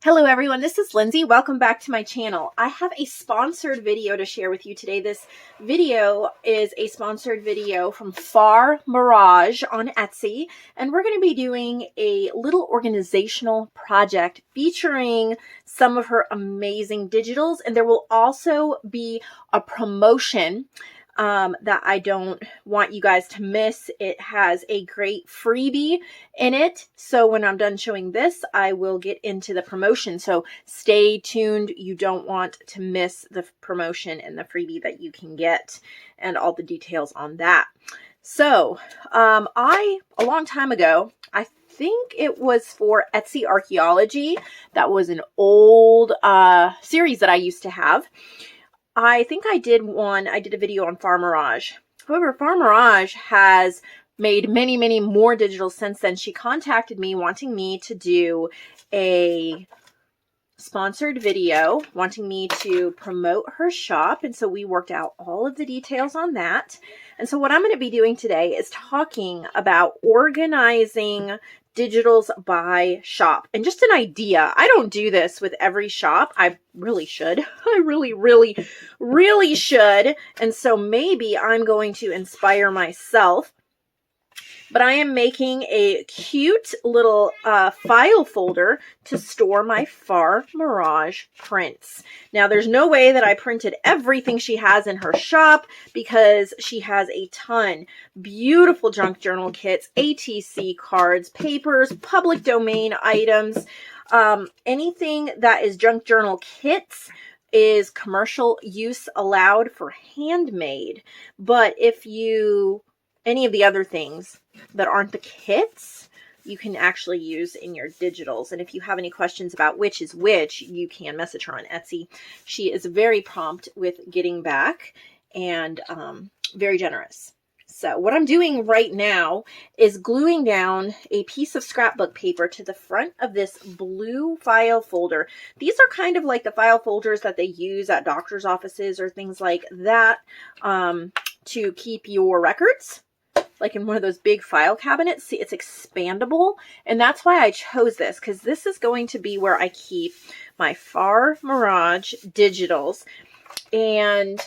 Hello everyone, this is Lindsay. Welcome back to my channel. I have a sponsored video to share with you today. This video is a sponsored video from Mirage on Etsy, and we're going to be doing a little organizational project featuring some of her amazing digitals, and there will also be a promotion that I don't want you guys to miss. It has a great freebie in it. So when I'm done showing this, I will get into the promotion. So stay tuned. You don't want to miss the promotion and the freebie that you can get and all the details on that. So a long time ago, I think it was for Etsy Archaeology. That was an old series that I used to have. I think I did a video on Mirage. However, Mirage has made many more digitals since then. She contacted me wanting me to do a sponsored video, wanting me to promote her shop. And so we worked out all of the details on that. And so what I'm going to be doing today is talking about organizing digitals by shop. And just an idea, I don't do this with every shop. I really should. I really should. And so maybe I'm going to inspire myself. But I am making a cute little file folder to store my Mirage prints. Now, there's no way that I printed everything she has in her shop because she has a ton. Beautiful junk journal kits, ATC cards, papers, public domain items. Anything that is junk journal kits is commercial use allowed for handmade. But if any of the other things that aren't the kits, you can actually use in your digitals. And if you have any questions about which is which, you can message her on Etsy. She is very prompt with getting back and very generous. So what I'm doing right now is gluing down a piece of scrapbook paper to the front of this blue file folder. These are kind of like the file folders that they use at doctor's offices or things like that to keep your records, like in one of those big file cabinets. See, it's expandable. And that's why I chose this, because this is going to be where I keep my Mirage digitals. And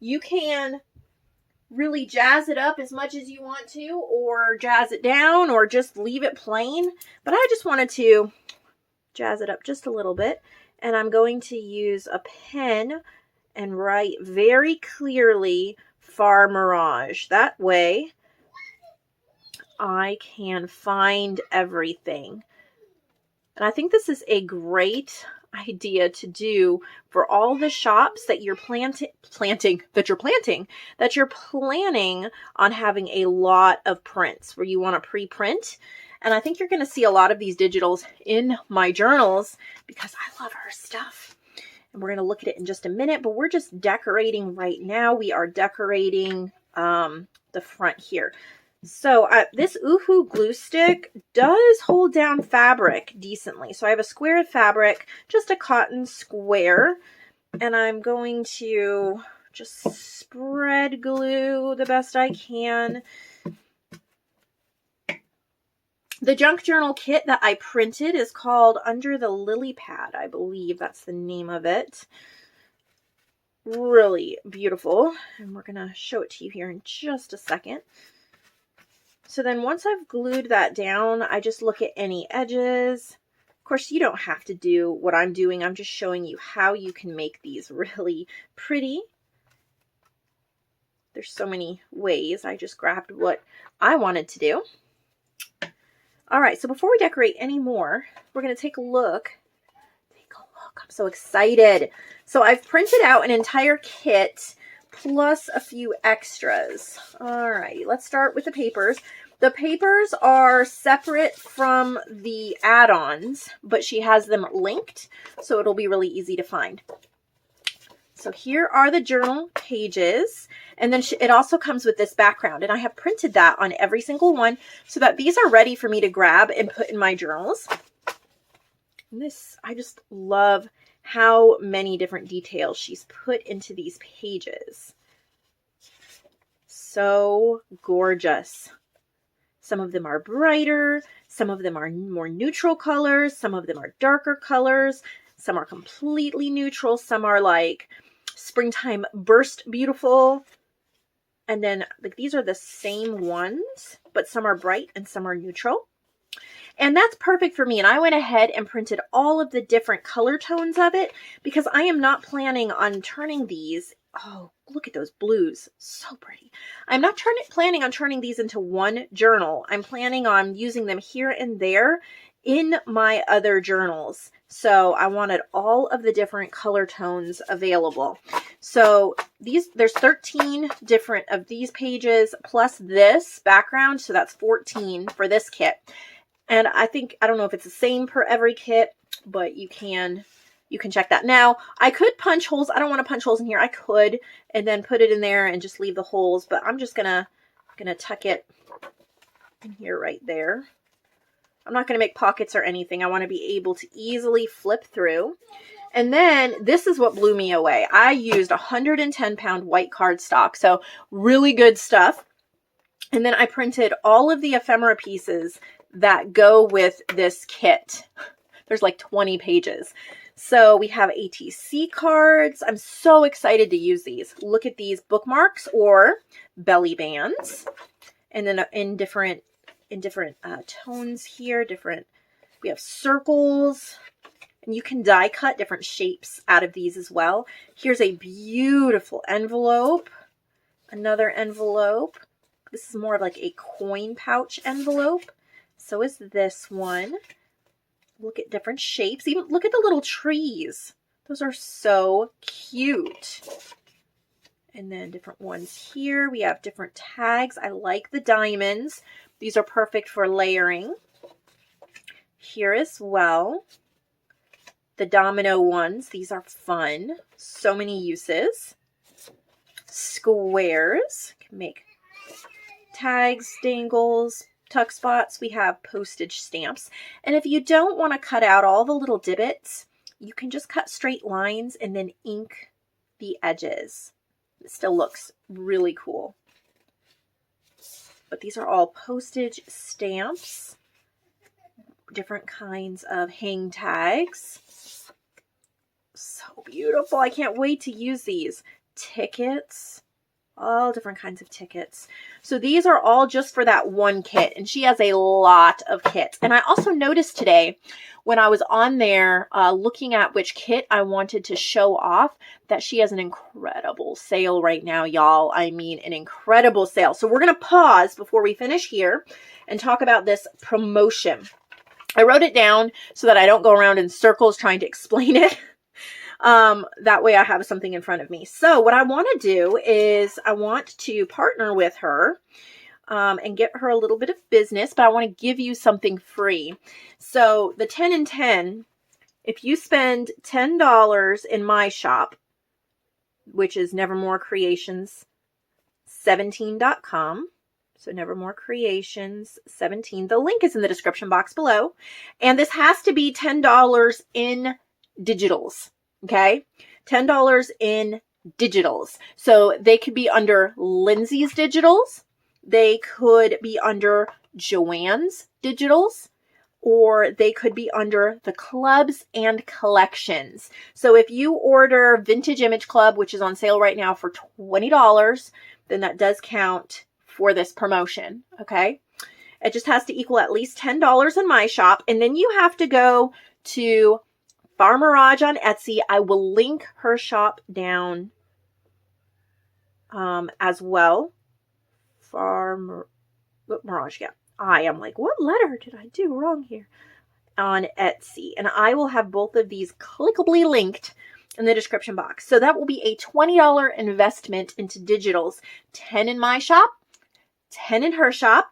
you can really jazz it up as much as you want to, or jazz it down, or just leave it plain. But I just wanted to jazz it up just a little bit. And I'm going to use a pen and write very clearly Mirage. That way I can find everything. And I think this is a great idea to do for all the shops that you're planning on having a lot of prints where you want to pre-print. And I think you're going to see a lot of these digitals in my journals because I love her stuff. And we're going to look at it in just a minute, but we're just decorating right now. We are decorating the front here. So this Uhu glue stick does hold down fabric decently. So I have a square of fabric, just a cotton square, and I'm going to just spread glue the best I can. The junk journal kit that I printed is called Under the Lily Pad. I believe that's the name of it. Really beautiful. And we're going to show it to you here in just a second. So then once I've glued that down, I just look at any edges. Of course, you don't have to do what I'm doing. I'm just showing you how you can make these really pretty. There's so many ways. I just grabbed what I wanted to do. All right, so before we decorate any more, we're going to take a look. I'm so excited. So I've printed out an entire kit plus a few extras. All right, let's start with the papers. The papers are separate from the add-ons, but she has them linked, so it'll be really easy to find. So here are the journal pages, and then it also comes with this background, and I have printed that on every single one so that these are ready for me to grab and put in my journals. And I just love how many different details she's put into these pages. So gorgeous. Some of them are brighter, Some of them are more neutral colors. Some of them are darker colors. Some are completely neutral. Some are like springtime burst beautiful. And then like these are the same ones, but some are bright and some are neutral. And that's perfect for me. And I went ahead and printed all of the different color tones of it because I am not planning on turning these. Oh, look at those blues. So pretty. I'm not planning on turning these into one journal. I'm planning on using them here and there in my other journals. So I wanted all of the different color tones available. So there's 13 different of these pages plus this background. So that's 14 for this kit. And I don't know if it's the same per every kit, but you can check that. Now, I could punch holes. I don't want to punch holes in here. I could, and then put it in there and just leave the holes, but I'm just gonna tuck it in here right there. I'm not gonna make pockets or anything. I want to be able to easily flip through. And then this is what blew me away. I used 110-pound white cardstock, so really good stuff. And then I printed all of the ephemera pieces that go with this kit. There's like 20 pages. So we have ATC cards. I'm so excited to use these. Look at these bookmarks or belly bands. And then in different tones here, we have circles. And you can die cut different shapes out of these as well. Here's a beautiful envelope. Another envelope. This is more of like a coin pouch envelope. So is this one. Look at different shapes. Even look at the little trees. Those are so cute. And then different ones here. We have different tags. I like the diamonds. These are perfect for layering. Here as well. The domino ones. These are fun. So many uses. Squares. Can make tags, dangles, tuck spots. We have postage stamps. And if you don't want to cut out all the little divots, you can just cut straight lines and then ink the edges. It still looks really cool. But these are all postage stamps. Different kinds of hang tags. So beautiful. I can't wait to use these. Tickets. All different kinds of tickets. So these are all just for that one kit. And she has a lot of kits. And I also noticed today when I was on there looking at which kit I wanted to show off that she has an incredible sale right now, y'all. I mean, an incredible sale. So we're going to pause before we finish here and talk about this promotion. I wrote it down so that I don't go around in circles trying to explain it. That way I have something in front of me. So what I want to do is I want to partner with her and get her a little bit of business, but I want to give you something free. So the 10 and 10, if you spend $10 in my shop, which is Nevermore Creations 17.com. So Nevermore Creations 17. The link is in the description box below. And this has to be $10 in digitals. Okay, $10 in digitals. So they could be under Lindsay's digitals. They could be under Joanne's digitals. Or they could be under the clubs and collections. So if you order Vintage Image Club, which is on sale right now for $20, then that does count for this promotion. Okay, it just has to equal at least $10 in my shop. And then you have to go to Mirage on Etsy. I will link her shop down as well. Mirage, yeah. I am like, what letter did I do wrong here? On Etsy. And I will have both of these clickably linked in the description box. So that will be a $20 investment into digitals. 10 in my shop, 10 in her shop.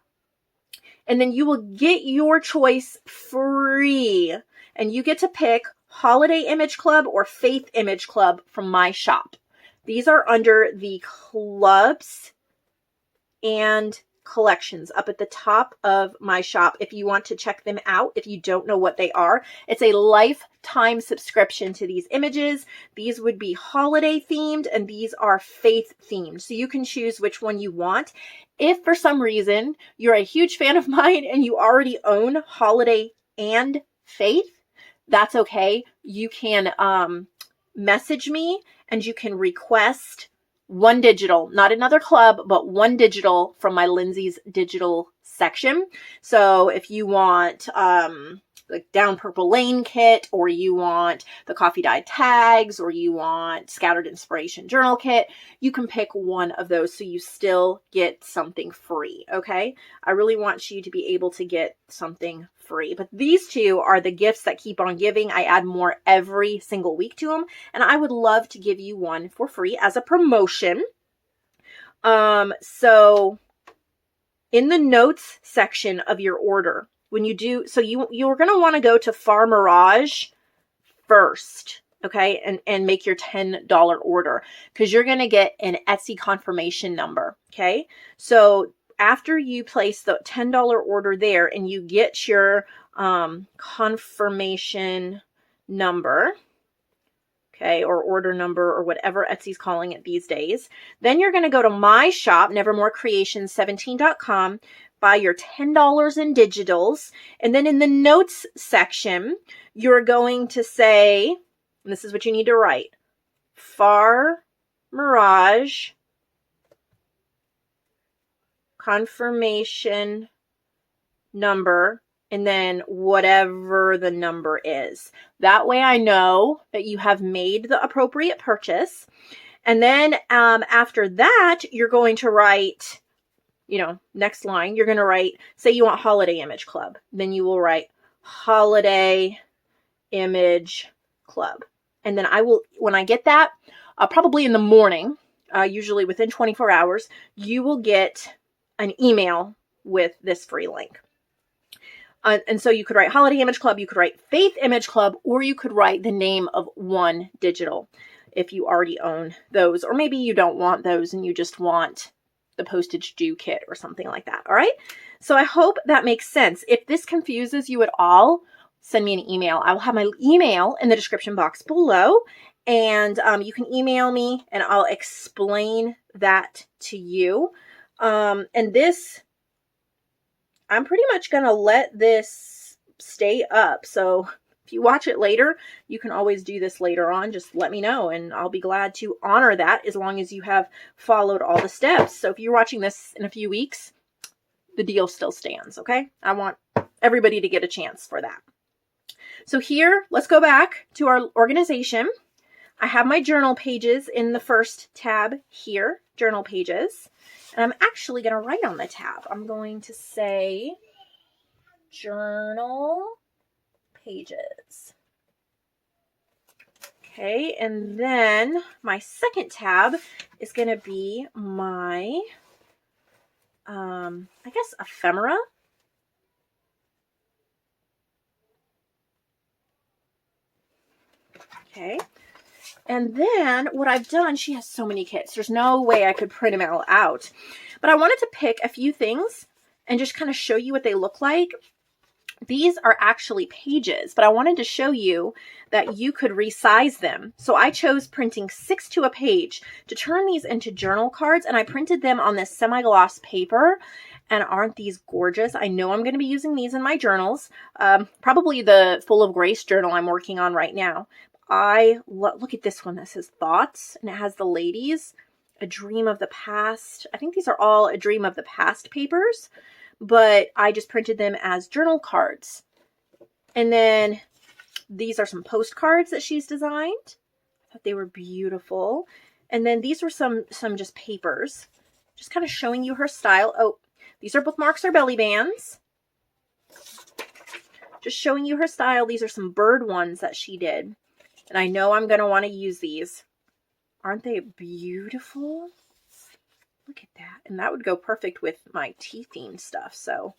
And then you will get your choice free. And you get to pick Holiday Image Club or Faith Image Club from my shop. These are under the clubs and collections up at the top of my shop. If you want to check them out, if you don't know what they are, it's a lifetime subscription to these images. These would be holiday themed and these are faith themed. So you can choose which one you want. If for some reason you're a huge fan of mine and you already own Holiday and Faith, that's okay. You can message me and you can request one digital, not another club, but one digital from my Lindsay's digital section. So if you want like Down Purple Lane kit, or you want the Coffee Dyed tags, or you want Scattered Inspiration journal kit, you can pick one of those so you still get something free, okay? I really want you to be able to get something free. But these two are the gifts that keep on giving. I add more every single week to them, and I would love to give you one for free as a promotion. So in the notes section of your order, when you do, so you're going to want to go to Far Mirage first, okay, and make your $10 order, because you're going to get an Etsy confirmation number, okay? So after you place the $10 order there and you get your confirmation number, okay, or order number, or whatever Etsy's calling it these days, then you're going to go to my shop, nevermorecreations17.com, buy your $10 in digitals, and then in the notes section, you're going to say, and this is what you need to write, Far Mirage confirmation number, and then whatever the number is. That way I know that you have made the appropriate purchase. And then after that, you're going to write, you know, next line, you're going to write, say you want Holiday Image Club. Then you will write Holiday Image Club. And then I will, when I get that, probably in the morning, usually within 24 hours, you will get an email with this free link. And so you could write Holiday Image Club, you could write Faith Image Club, or you could write the name of one digital if you already own those. Or maybe you don't want those and you just want the postage due kit or something like that. All right. So I hope that makes sense. If this confuses you at all, send me an email. I will have my email in the description box below, and you can email me and I'll explain that to you. And this, I'm pretty much going to let this stay up. So if you watch it later, you can always do this later on. Just let me know and I'll be glad to honor that as long as you have followed all the steps. So if you're watching this in a few weeks, the deal still stands, okay? I want everybody to get a chance for that. So here, let's go back to our organization. I have my journal pages in the first tab here, journal pages. And I'm actually going to write on the tab. I'm going to say journal pages. Okay, and then my second tab is going to be my, I guess, ephemera. Okay. And then what I've done, she has so many kits. There's no way I could print them all out. But I wanted to pick a few things and just kind of show you what they look like. These are actually pages, but I wanted to show you that you could resize them. So I chose printing 6 to a page to turn these into journal cards, and I printed them on this semi-gloss paper. And aren't these gorgeous? I know I'm going to be using these in my journals. Probably the Full of Grace journal I'm working on right now. Look at this one that says thoughts, and it has the ladies, a dream of the past. I think these are all a dream of the past papers, but I just printed them as journal cards. And then these are some postcards that she's designed. I thought they were beautiful. And then these were some just papers, just kind of showing you her style. Oh, these are bookmarks or belly bands. Just showing you her style. These are some bird ones that she did. And I know I'm going to want to use these. Aren't they beautiful? Look at that. And that would go perfect with my tea themed stuff. So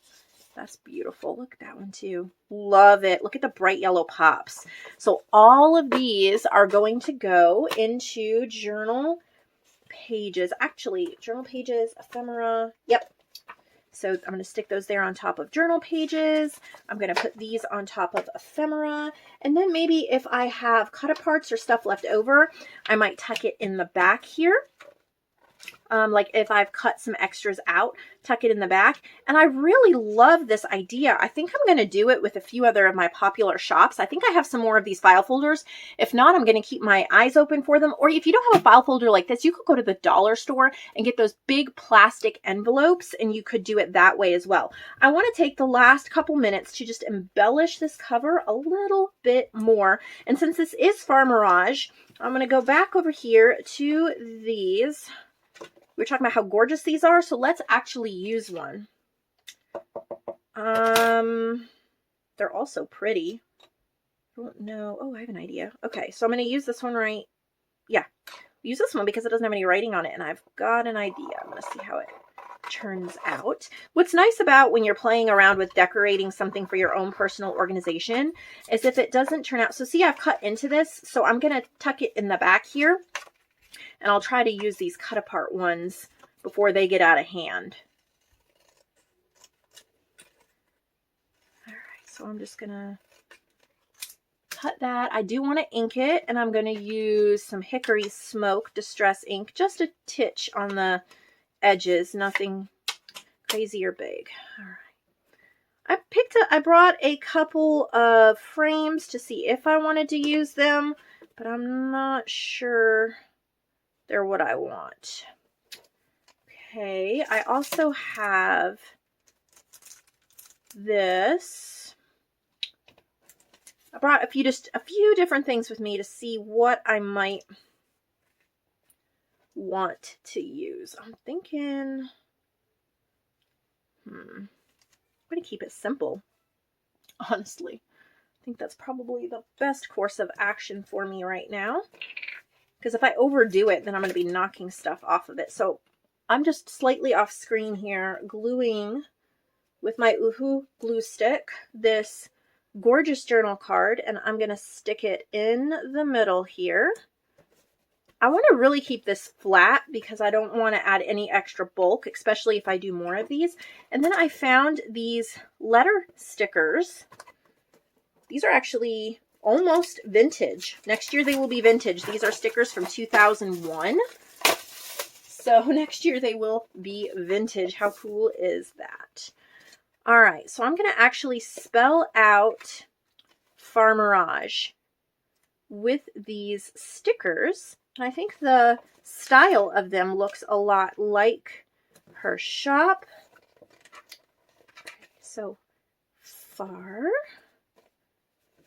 that's beautiful. Look at that one too. Love it. Look at the bright yellow pops. So all of these are going to go into journal pages. Actually, journal pages, ephemera. Yep. So I'm going to stick those there on top of journal pages. I'm going to put these on top of ephemera. And then maybe if I have cut aparts or stuff left over, I might tuck it in the back here. like if I've cut some extras out, tuck it in the back. And I really love this idea. I think I'm going to do it with a few other of my popular shops. I think I have some more of these file folders. If not, I'm going to keep my eyes open for them. Or if you don't have a file folder like this, you could go to the dollar store and get those big plastic envelopes, and you could do it that way as well. I want to take the last couple minutes to just embellish this cover a little bit more. And since this is Far Mirage, I'm going to go back over here to these. We were talking about how gorgeous these are, so let's actually use one. They're also pretty. I don't know. Oh, I have an idea. Okay, so I'm going to use this one right. Yeah, use this one because it doesn't have any writing on it, and I've got an idea. I'm going to see how it turns out. What's nice about when you're playing around with decorating something for your own personal organization is if it doesn't turn out. So see, I've cut into this, so I'm going to tuck it in the back here. And I'll try to use these cut apart ones before they get out of hand. All right, so I'm just gonna cut that. I do want to ink it, and I'm gonna use some Hickory Smoke Distress ink, just a titch on the edges, nothing crazy or big. All right. I brought a couple of frames to see if I wanted to use them, but I'm not sure they're what I want. Okay, I also have this. I brought a few different things with me to see what I might want to use. I'm thinking, I'm going to keep it simple, honestly. I think that's probably the best course of action for me right now. Because if I overdo it, then I'm going to be knocking stuff off of it. So I'm just slightly off screen here, gluing with my Uhu glue stick this gorgeous journal card, and I'm going to stick it in the middle here. I want to really keep this flat because I don't want to add any extra bulk, especially if I do more of these. And then I found these letter stickers. These are actually almost vintage. Next year they will be vintage. These are stickers from 2001. So next year they will be vintage. How cool is that? All right, so I'm going to actually spell out Far Mirage with these stickers. And I think the style of them looks a lot like her shop. So Far.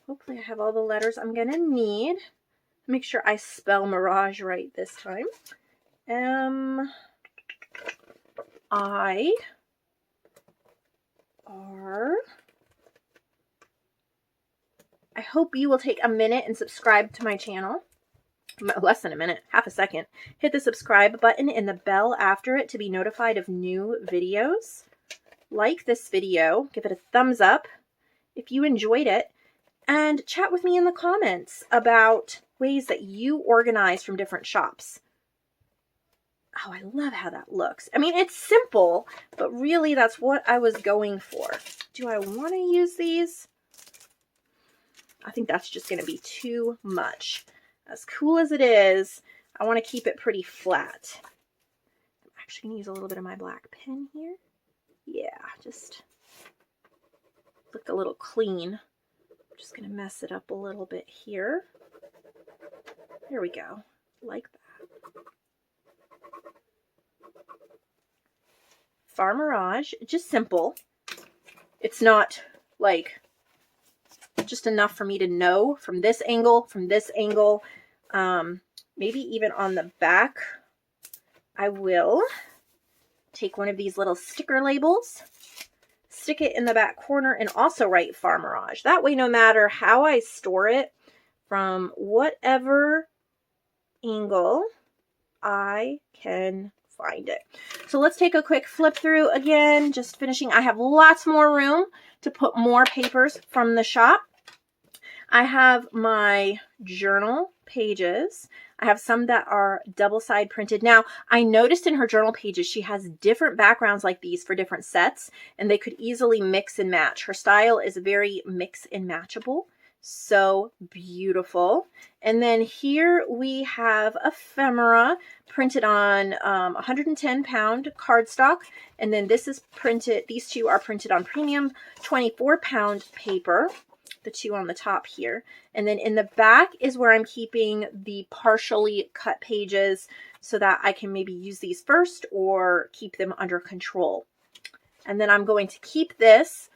Hopefully I have all the letters I'm going to need. Make sure I spell Mirage right this time. M-I-R. I hope you will take a minute and subscribe to my channel. Less than a minute, half a second. Hit the subscribe button and the bell after it to be notified of new videos. Like this video, give it a thumbs up if you enjoyed it. And chat with me in the comments about ways that you organize from different shops. Oh, I love how that looks. I mean, it's simple, but really that's what I was going for. Do I want to use these? I think that's just going to be too much. As cool as it is, I want to keep it pretty flat. I'm actually going to use a little bit of my black pen here. Yeah, just look a little clean. I'm just going to mess it up a little bit here. There we go. Like that. Far Mirage, just simple. It's not like just enough for me to know from this angle, maybe even on the back. I will take one of these little sticker labels, stick it in the back corner, and also write Far Mirage. That way, no matter how I store it, from whatever angle, I can find it. So let's take a quick flip through again, just finishing. I have lots more room to put more papers from the shop. I have my journal pages. I have some that are double side printed. Now, I noticed in her journal pages, she has different backgrounds like these for different sets, and they could easily mix and match. Her style is very mix and matchable. So beautiful. And then here we have Ephemera printed on 110-pound cardstock. And then this is printed, these two are printed on premium 24-pound paper, the two on the top here. And then in the back is where I'm keeping the partially cut pages so that I can maybe use these first or keep them under control. And then I'm going to keep this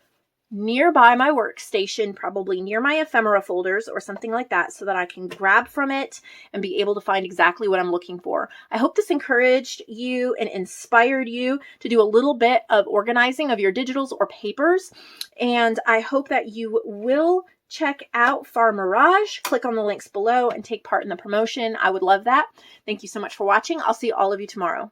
nearby my workstation, probably near my ephemera folders or something like that, so that I can grab from it and be able to find exactly what I'm looking for. I hope this encouraged you and inspired you to do a little bit of organizing of your digitals or papers. And I hope that you will check out Far Mirage. Click on the links below and take part in the promotion. I would love that. Thank you so much for watching. I'll see all of you tomorrow.